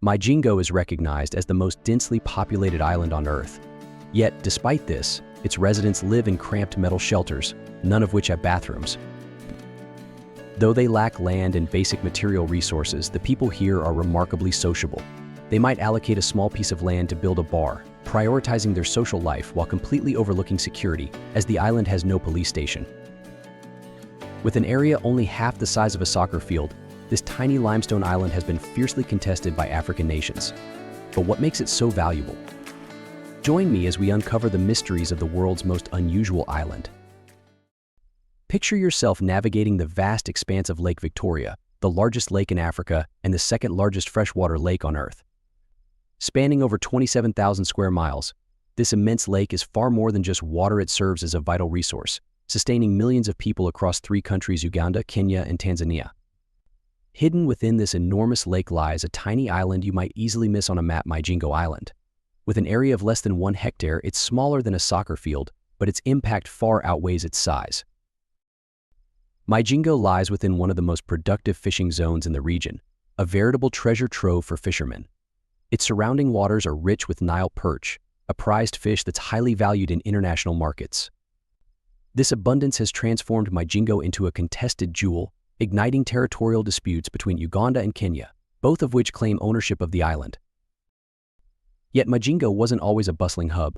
Migingo is recognized as the most densely populated island on Earth. Yet, despite this, its residents live in cramped metal shelters, none of which have bathrooms. Though they lack land and basic material resources, the people here are remarkably sociable. They might allocate a small piece of land to build a bar, prioritizing their social life while completely overlooking security, as the island has no police station. With an area only half the size of a soccer field, this tiny limestone island has been fiercely contested by African nations. But what makes it so valuable? Join me as we uncover the mysteries of the world's most unusual island. Picture yourself navigating the vast expanse of Lake Victoria, the largest lake in Africa and the second largest freshwater lake on Earth. Spanning over 27,000 square miles, this immense lake is far more than just water. It serves as a vital resource, sustaining millions of people across 3 countries: Uganda, Kenya, and Tanzania. Hidden within this enormous lake lies a tiny island you might easily miss on a map: Migingo Island. With an area of less than 1 hectare, it's smaller than a soccer field, but its impact far outweighs its size. Migingo lies within one of the most productive fishing zones in the region, a veritable treasure trove for fishermen. Its surrounding waters are rich with Nile perch, a prized fish that's highly valued in international markets. This abundance has transformed Migingo into a contested jewel, igniting territorial disputes between Uganda and Kenya, both of which claim ownership of the island. Yet Migingo wasn't always a bustling hub.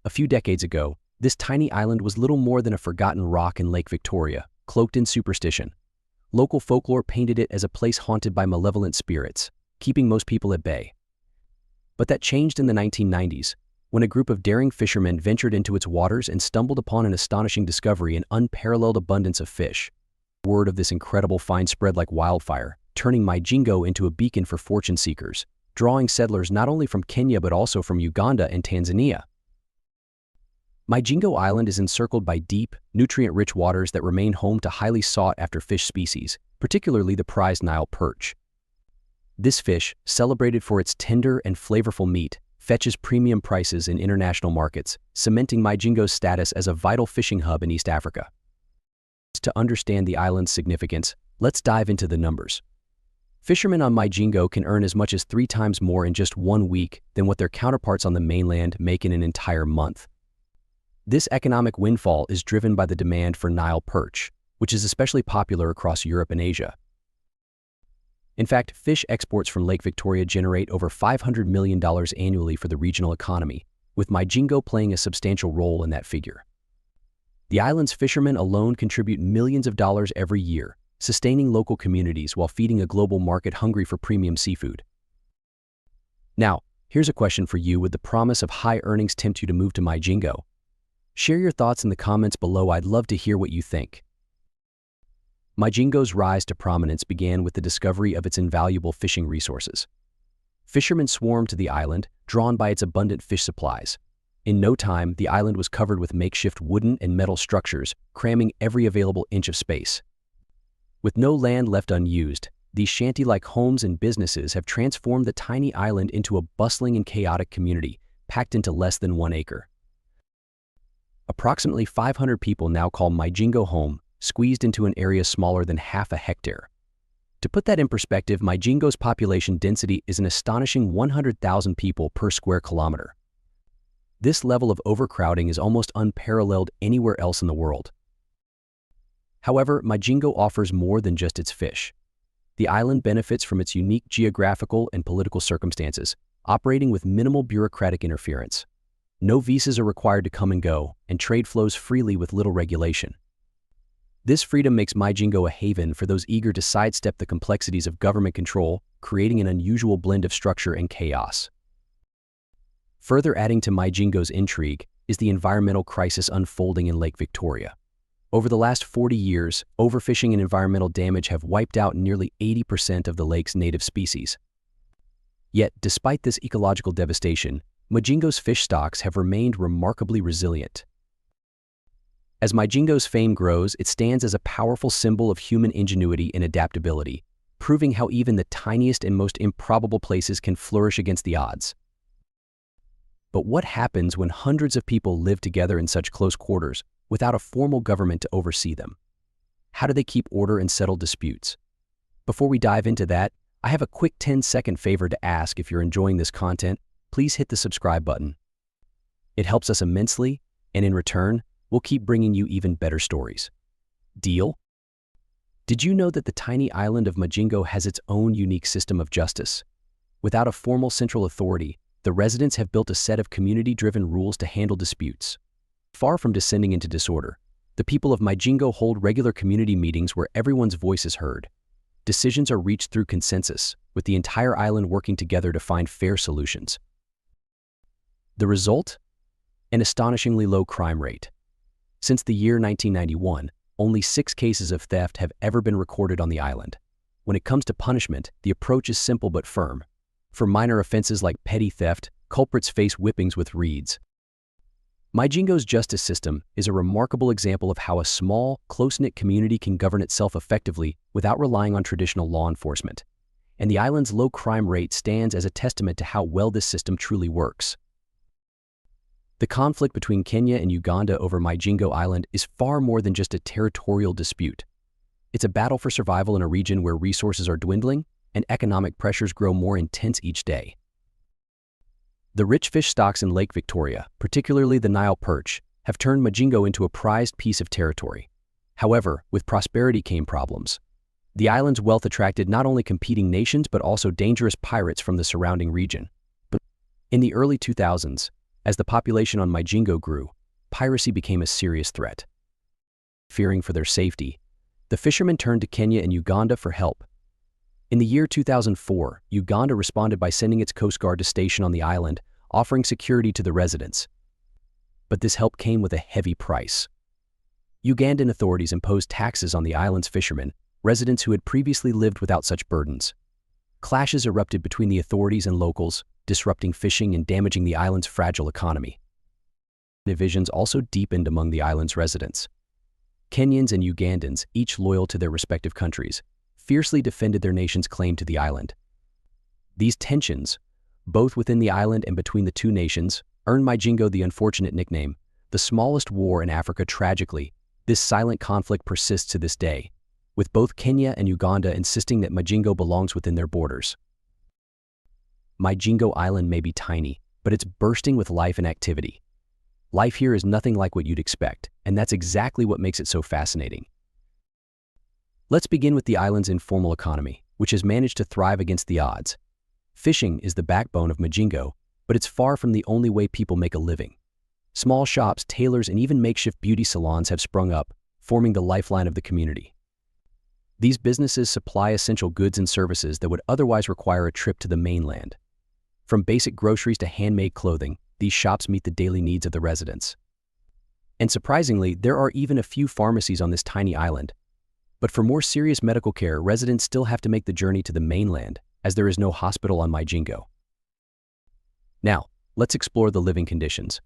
A few decades ago, this tiny island was little more than a forgotten rock in Lake Victoria, cloaked in superstition. Local folklore painted it as a place haunted by malevolent spirits, keeping most people at bay. But that changed in the 1990s, when a group of daring fishermen ventured into its waters and stumbled upon an astonishing discovery: an unparalleled abundance of fish. Word of this incredible find spread like wildfire, turning Migingo into a beacon for fortune seekers, drawing settlers not only from Kenya but also from Uganda and Tanzania. Migingo Island is encircled by deep, nutrient-rich waters that remain home to highly sought-after fish species, particularly the prized Nile perch. This fish, celebrated for its tender and flavorful meat, fetches premium prices in international markets, cementing Migingo's status as a vital fishing hub in East Africa. To understand the island's significance, let's dive into the numbers. Fishermen on Migingo can earn as much as 3 times more in just 1 week than what their counterparts on the mainland make in an entire month. This economic windfall is driven by the demand for Nile perch, which is especially popular across Europe and Asia. In fact, fish exports from Lake Victoria generate over $500 million annually for the regional economy, with Migingo playing a substantial role in that figure. The island's fishermen alone contribute millions of dollars every year, sustaining local communities while feeding a global market hungry for premium seafood. Now, here's a question for you. Would the promise of high earnings tempt you to move to Migingo? Share your thoughts in the comments below. I'd love to hear what you think. Migingo's rise to prominence began with the discovery of its invaluable fishing resources. Fishermen swarmed to the island, drawn by its abundant fish supplies. In no time, the island was covered with makeshift wooden and metal structures, cramming every available inch of space. With no land left unused, these shanty-like homes and businesses have transformed the tiny island into a bustling and chaotic community, packed into less than 1 acre. Approximately 500 people now call Migingo home, squeezed into an area smaller than half a hectare. To put that in perspective, Migingo's population density is an astonishing 100,000 people per square kilometer. This level of overcrowding is almost unparalleled anywhere else in the world. However, Migingo offers more than just its fish. The island benefits from its unique geographical and political circumstances, operating with minimal bureaucratic interference. No visas are required to come and go, and trade flows freely with little regulation. This freedom makes Migingo a haven for those eager to sidestep the complexities of government control, creating an unusual blend of structure and chaos. Further adding to Migingo's intrigue is the environmental crisis unfolding in Lake Victoria. Over the last 40 years, overfishing and environmental damage have wiped out nearly 80% of the lake's native species. Yet, despite this ecological devastation, Migingo's fish stocks have remained remarkably resilient. As Migingo's fame grows, it stands as a powerful symbol of human ingenuity and adaptability, proving how even the tiniest and most improbable places can flourish against the odds. But what happens when hundreds of people live together in such close quarters without a formal government to oversee them? How do they keep order and settle disputes? Before we dive into that, I have a quick 10-second favor to ask. If you're enjoying this content, please hit the subscribe button. It helps us immensely, and in return, we'll keep bringing you even better stories. Deal? Did you know that the tiny island of Migingo has its own unique system of justice? Without a formal central authority, the residents have built a set of community-driven rules to handle disputes. Far from descending into disorder, the people of Migingo hold regular community meetings where everyone's voice is heard. Decisions are reached through consensus, with the entire island working together to find fair solutions. The result? An astonishingly low crime rate. Since the year 1991, only 6 cases of theft have ever been recorded on the island. When it comes to punishment, the approach is simple but firm. For minor offenses like petty theft, culprits face whippings with reeds. Migingo's justice system is a remarkable example of how a small, close-knit community can govern itself effectively without relying on traditional law enforcement. And the island's low crime rate stands as a testament to how well this system truly works. The conflict between Kenya and Uganda over Migingo Island is far more than just a territorial dispute. It's a battle for survival in a region where resources are dwindling and economic pressures grow more intense each day. The rich fish stocks in Lake Victoria, particularly the Nile perch, have turned Migingo into a prized piece of territory. However, with prosperity came problems. The island's wealth attracted not only competing nations but also dangerous pirates from the surrounding region. But in the early 2000s, as the population on Migingo grew, piracy became a serious threat. Fearing for their safety, the fishermen turned to Kenya and Uganda for help. In the year 2004, Uganda responded by sending its Coast Guard to station on the island, offering security to the residents. But this help came with a heavy price. Ugandan authorities imposed taxes on the island's fishermen, residents who had previously lived without such burdens. Clashes erupted between the authorities and locals, disrupting fishing and damaging the island's fragile economy. Divisions also deepened among the island's residents. Kenyans and Ugandans, each loyal to their respective countries, fiercely defended their nation's claim to the island. These tensions, both within the island and between the two nations, earned Migingo the unfortunate nickname, the smallest war in Africa. Tragically, this silent conflict persists to this day, with both Kenya and Uganda insisting that Migingo belongs within their borders. Migingo Island may be tiny, but it's bursting with life and activity. Life here is nothing like what you'd expect, and that's exactly what makes it so fascinating. Let's begin with the island's informal economy, which has managed to thrive against the odds. Fishing is the backbone of Migingo, but it's far from the only way people make a living. Small shops, tailors, and even makeshift beauty salons have sprung up, forming the lifeline of the community. These businesses supply essential goods and services that would otherwise require a trip to the mainland. From basic groceries to handmade clothing, these shops meet the daily needs of the residents. And surprisingly, there are even a few pharmacies on this tiny island. But for more serious medical care, residents still have to make the journey to the mainland, as there is no hospital on Migingo. Now, let's explore the living conditions.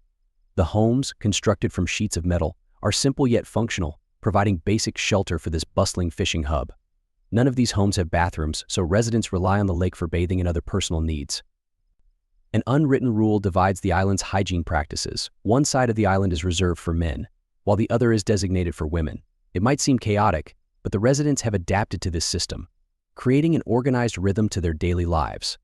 The homes, constructed from sheets of metal, are simple yet functional, providing basic shelter for this bustling fishing hub. None of these homes have bathrooms, so residents rely on the lake for bathing and other personal needs. An unwritten rule divides the island's hygiene practices. One side of the island is reserved for men, while the other is designated for women. It might seem chaotic, but the residents have adapted to this system, creating an organized rhythm to their daily lives.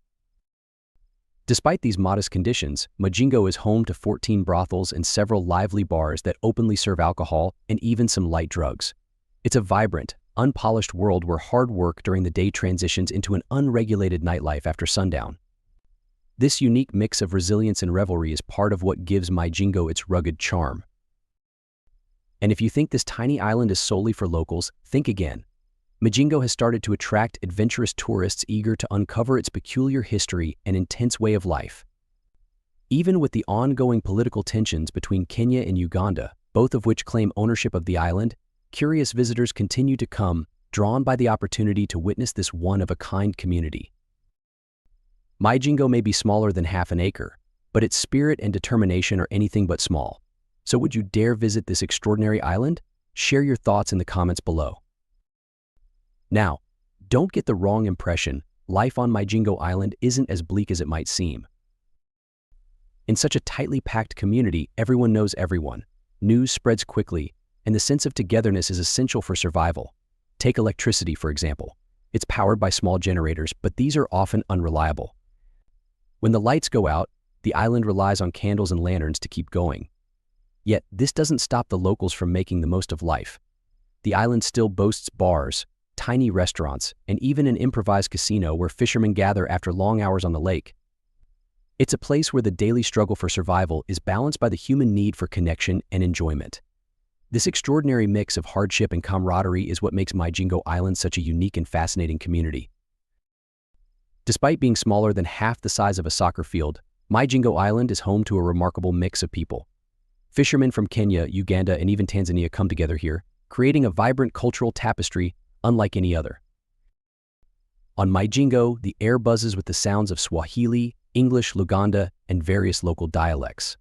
Despite these modest conditions, Migingo is home to 14 brothels and several lively bars that openly serve alcohol and even some light drugs. It's a vibrant, unpolished world where hard work during the day transitions into an unregulated nightlife after sundown. This unique mix of resilience and revelry is part of what gives Migingo its rugged charm. And if you think this tiny island is solely for locals, think again. Migingo has started to attract adventurous tourists eager to uncover its peculiar history and intense way of life. Even with the ongoing political tensions between Kenya and Uganda, both of which claim ownership of the island, curious visitors continue to come, drawn by the opportunity to witness this one-of-a-kind community. Migingo may be smaller than half an acre, but its spirit and determination are anything but small. So would you dare visit this extraordinary island? Share your thoughts in the comments below. Now, don't get the wrong impression. Life on Migingo Island isn't as bleak as it might seem. In such a tightly packed community, everyone knows everyone. News spreads quickly, and the sense of togetherness is essential for survival. Take electricity, for example. It's powered by small generators, but these are often unreliable. When the lights go out, the island relies on candles and lanterns to keep going. Yet, this doesn't stop the locals from making the most of life. The island still boasts bars, tiny restaurants, and even an improvised casino where fishermen gather after long hours on the lake. It's a place where the daily struggle for survival is balanced by the human need for connection and enjoyment. This extraordinary mix of hardship and camaraderie is what makes Migingo Island such a unique and fascinating community. Despite being smaller than half the size of a soccer field, Migingo Island is home to a remarkable mix of people. Fishermen from Kenya, Uganda, and even Tanzania come together here, creating a vibrant cultural tapestry unlike any other. On Migingo, the air buzzes with the sounds of Swahili, English, Luganda, and various local dialects.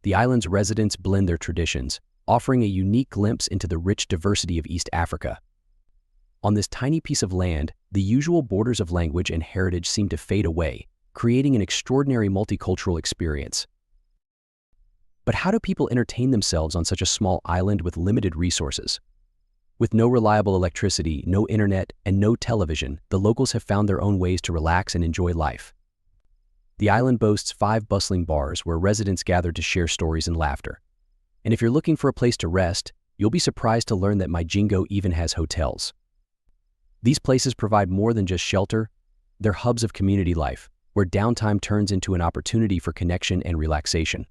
The island's residents blend their traditions, offering a unique glimpse into the rich diversity of East Africa. On this tiny piece of land, the usual borders of language and heritage seem to fade away, creating an extraordinary multicultural experience. But how do people entertain themselves on such a small island with limited resources? With no reliable electricity, no internet, and no television, the locals have found their own ways to relax and enjoy life. The island boasts 5 bustling bars where residents gather to share stories and laughter. And if you're looking for a place to rest, you'll be surprised to learn that Migingo even has hotels. These places provide more than just shelter. They're hubs of community life, where downtime turns into an opportunity for connection and relaxation.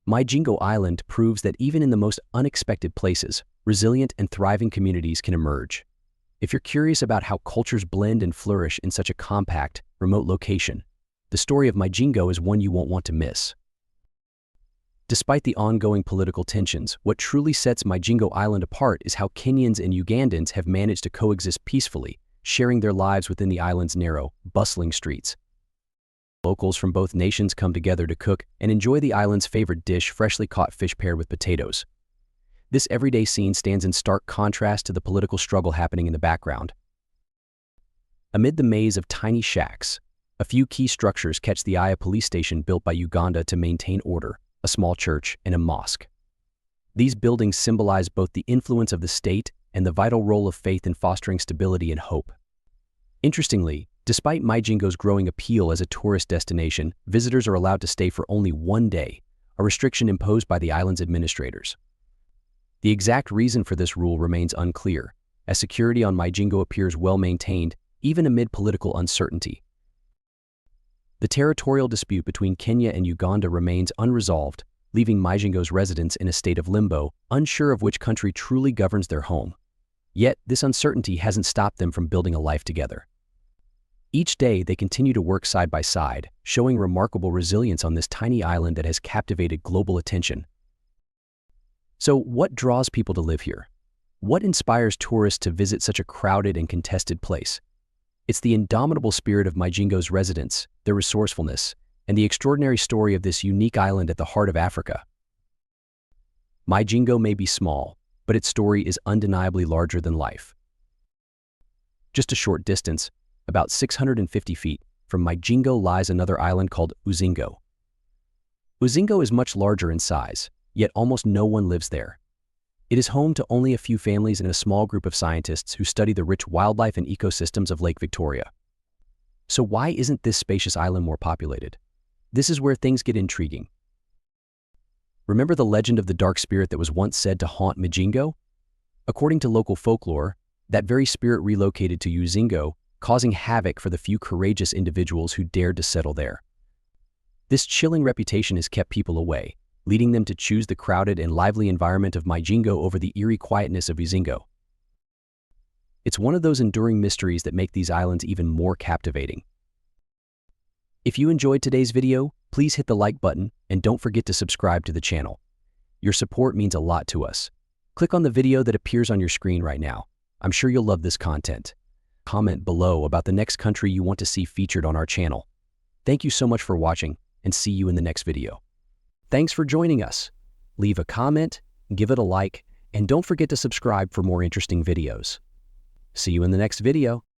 Migingo Island proves that even in the most unexpected places, resilient and thriving communities can emerge. If you're curious about how cultures blend and flourish in such a compact, remote location, the story of Migingo is one you won't want to miss. Despite the ongoing political tensions, what truly sets Migingo Island apart is how Kenyans and Ugandans have managed to coexist peacefully, sharing their lives within the island's narrow, bustling streets. Locals from both nations come together to cook and enjoy the island's favorite dish, freshly caught fish paired with potatoes. This everyday scene stands in stark contrast to the political struggle happening in the background. Amid the maze of tiny shacks, a few key structures catch the eye: a police station built by Uganda to maintain order, a small church, and a mosque. These buildings symbolize both the influence of the state and the vital role of faith in fostering stability and hope. Interestingly, despite Migingo's growing appeal as a tourist destination, visitors are allowed to stay for only 1 day, a restriction imposed by the island's administrators. The exact reason for this rule remains unclear, as security on Migingo appears well maintained, even amid political uncertainty. The territorial dispute between Kenya and Uganda remains unresolved, leaving Migingo's residents in a state of limbo, unsure of which country truly governs their home. Yet, this uncertainty hasn't stopped them from building a life together. Each day, they continue to work side by side, showing remarkable resilience on this tiny island that has captivated global attention. So, what draws people to live here? What inspires tourists to visit such a crowded and contested place? It's the indomitable spirit of Migingo's residents, their resourcefulness, and the extraordinary story of this unique island at the heart of Africa. Migingo may be small, but its story is undeniably larger than life. Just a short distance, about 650 feet, from Migingo lies another island called Ugingo. Ugingo is much larger in size, yet almost no one lives there. It is home to only a few families and a small group of scientists who study the rich wildlife and ecosystems of Lake Victoria. So why isn't this spacious island more populated? This is where things get intriguing. Remember the legend of the dark spirit that was once said to haunt Migingo? According to local folklore, that very spirit relocated to Ugingo, causing havoc for the few courageous individuals who dared to settle there. This chilling reputation has kept people away, leading them to choose the crowded and lively environment of Migingo over the eerie quietness of Ugingo. It's one of those enduring mysteries that make these islands even more captivating. If you enjoyed today's video, please hit the like button and don't forget to subscribe to the channel. Your support means a lot to us. Click on the video that appears on your screen right now. I'm sure you'll love this content. Comment below about the next country you want to see featured on our channel. Thank you so much for watching, and see you in the next video. Thanks for joining us. Leave a comment, give it a like, and don't forget to subscribe for more interesting videos. See you in the next video.